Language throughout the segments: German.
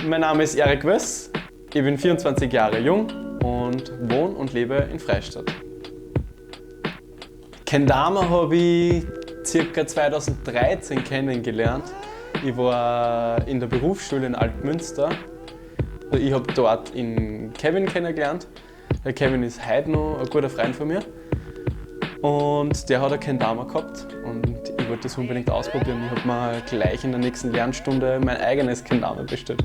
Mein Name ist Erik Wöss, ich bin 24 Jahre jung und wohne und lebe in Freistadt. Kendama habe ich ca. 2013 kennengelernt. Ich war in der Berufsschule in Altmünster. Ich habe dort Kevin kennengelernt. Der Kevin ist heute noch ein guter Freund von mir. Und der hat ein Kendama gehabt und ich wollte das unbedingt ausprobieren. Ich habe mir gleich in der nächsten Lernstunde mein eigenes Kendama bestellt.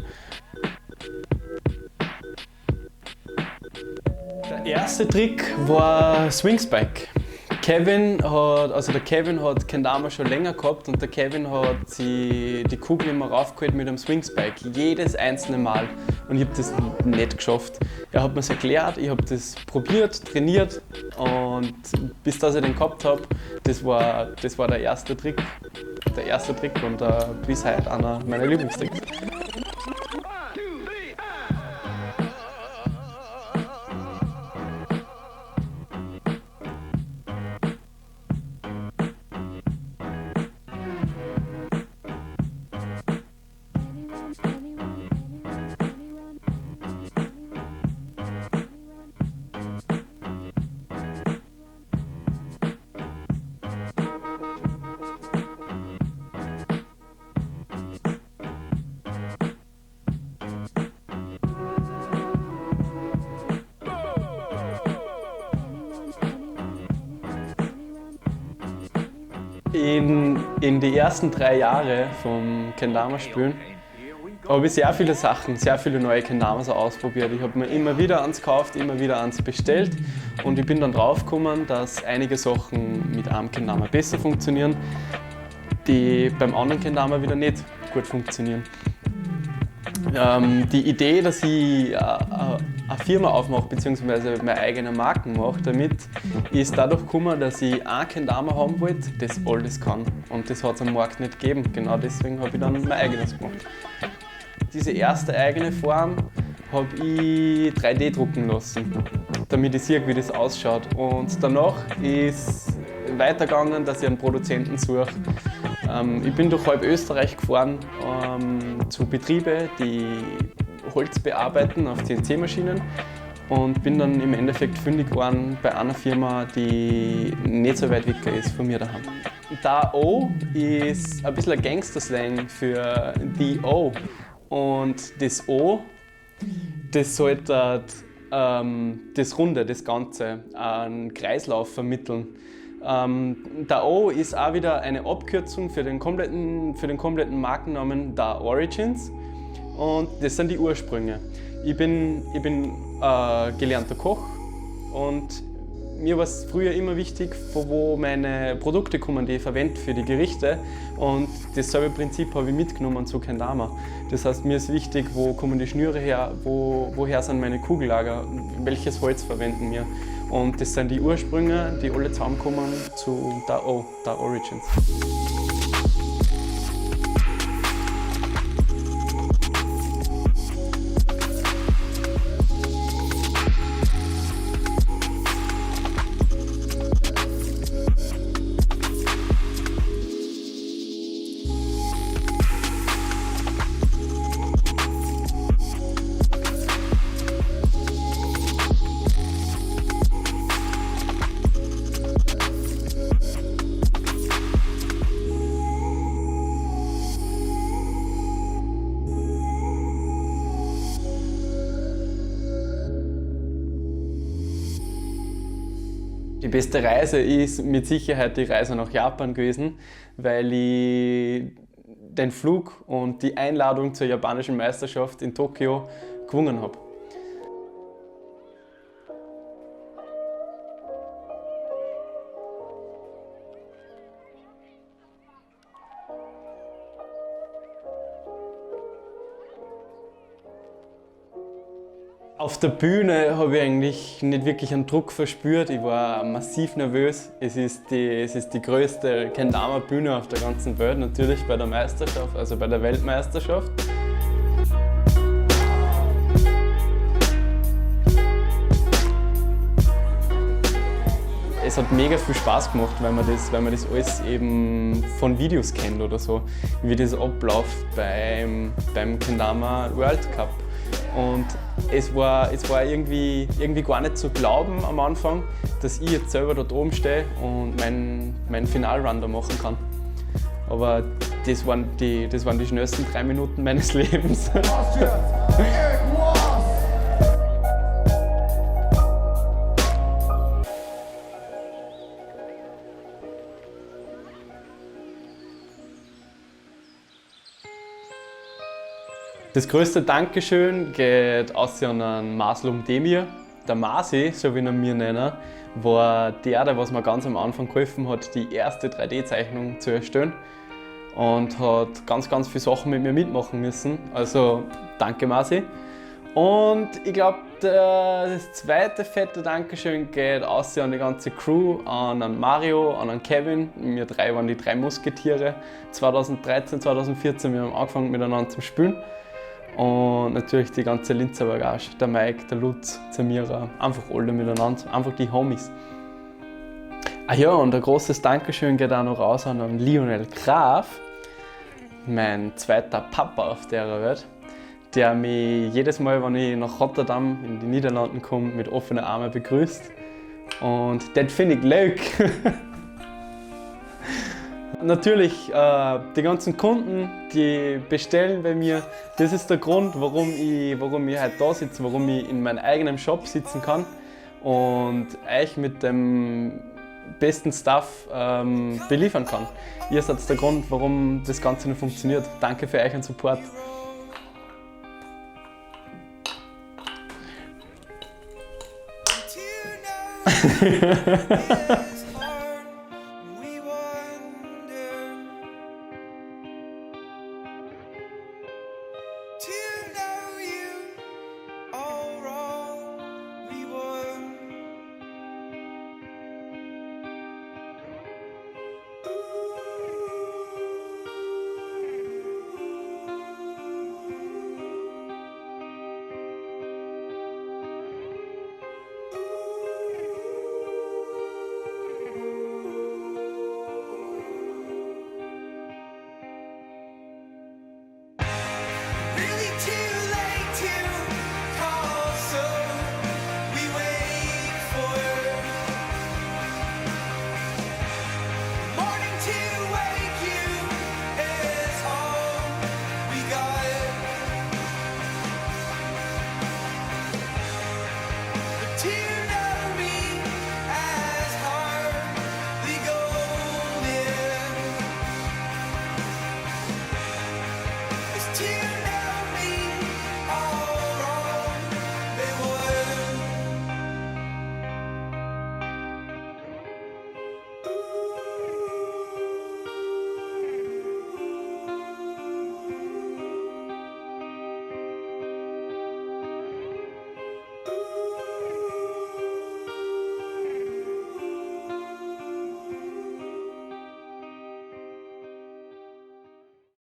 Der erste Trick war Swing Spike. Der Kevin hat Kendama schon länger gehabt und der Kevin hat sich die Kugel immer raufgeholt mit einem Swing Spike. Jedes einzelne Mal. Und ich habe das nicht geschafft. Er hat mir es erklärt, ich habe das probiert, trainiert und bis dass ich den gehabt habe, das war der erste Trick. Der erste Trick und bis heute einer meiner Lieblingstricks. In die ersten 3 Jahre vom Kendama-Spielen habe ich sehr viele Sachen, sehr viele neue Kendamas ausprobiert. Ich habe mir immer wieder eins gekauft, immer wieder eins bestellt und ich bin dann draufgekommen, dass einige Sachen mit einem Kendama besser funktionieren, die beim anderen Kendama wieder nicht gut funktionieren. Die Idee, dass ich eine Firma aufmache bzw. meine eigenen Marken mache damit, ist dadurch gekommen, dass ich ein Kendama haben wollte, das alles kann. Und das hat es am Markt nicht gegeben. Genau deswegen habe ich dann mein eigenes gemacht. Diese erste eigene Form habe ich 3D drucken lassen, damit ich sehe, wie das ausschaut. Und danach ist weitergegangen, dass ich einen Produzenten suche. Ich bin durch halb Österreich gefahren zu Betrieben, die Holz bearbeiten auf CNC-Maschinen und bin dann im Endeffekt fündig geworden bei einer Firma, die nicht so weit weg ist von mir daheim. Da-O ist ein bisschen ein Gangster-Slang für die O und das O, das sollte das Runde, das Ganze, einen Kreislauf vermitteln. Der O ist auch wieder eine Abkürzung für den kompletten Markennamen Da Origins und das sind die Ursprünge. Ich bin gelernter Koch und mir war es früher immer wichtig, von wo meine Produkte kommen, die ich verwende für die Gerichte und dasselbe Prinzip habe ich mitgenommen zu Kendama. Das heißt, mir ist wichtig, wo kommen die Schnüre her, woher sind meine Kugellager, welches Holz verwenden wir. Und das sind die Ursprünge, die alle zusammenkommen zu Da-O, Da Origins. Die beste Reise ist mit Sicherheit die Reise nach Japan gewesen, weil ich den Flug und die Einladung zur japanischen Meisterschaft in Tokio gewonnen habe. Auf der Bühne habe ich eigentlich nicht wirklich einen Druck verspürt. Ich war massiv nervös. Es ist die größte Kendama-Bühne auf der ganzen Welt, natürlich bei der Meisterschaft, also bei der Weltmeisterschaft. es hat mega viel Spaß gemacht, weil man das alles eben von Videos kennt oder so, wie das abläuft beim Kendama World Cup. Und es war irgendwie gar nicht zu glauben am Anfang, dass ich jetzt selber dort oben stehe und meinen Finalrun da machen kann. Aber das waren die schnellsten 3 Minuten meines Lebens. Das größte Dankeschön geht aus an den Maslum Demir. Der Masi, so wie ihn wir nennen, war der was mir ganz am Anfang geholfen hat, die erste 3D-Zeichnung zu erstellen. Und hat ganz viele Sachen mit mir mitmachen müssen. Also danke Masi. Und ich glaube, das zweite fette Dankeschön geht aus an die ganze Crew, an Mario, an Kevin. Wir 3 waren die 3 Musketiere. 2013, 2014 wir haben angefangen miteinander zu spielen. Und natürlich die ganze Linzer Bagage, der Mike, der Lutz, Samira, einfach alle miteinander, einfach die Homies. Ah ja, und ein großes Dankeschön geht auch noch raus an Lionel Graf, mein zweiter Papa auf der Welt, der mich jedes Mal, wenn ich nach Rotterdam in die Niederlanden komme, mit offenen Armen begrüßt. Und das finde ich leuk. Natürlich, die ganzen Kunden, die bestellen bei mir, das ist der Grund, warum ich heute da sitze, warum ich in meinem eigenen Shop sitzen kann und euch mit dem besten Stuff beliefern kann. Ihr seid der Grund, warum das Ganze nicht funktioniert. Danke für euren Support.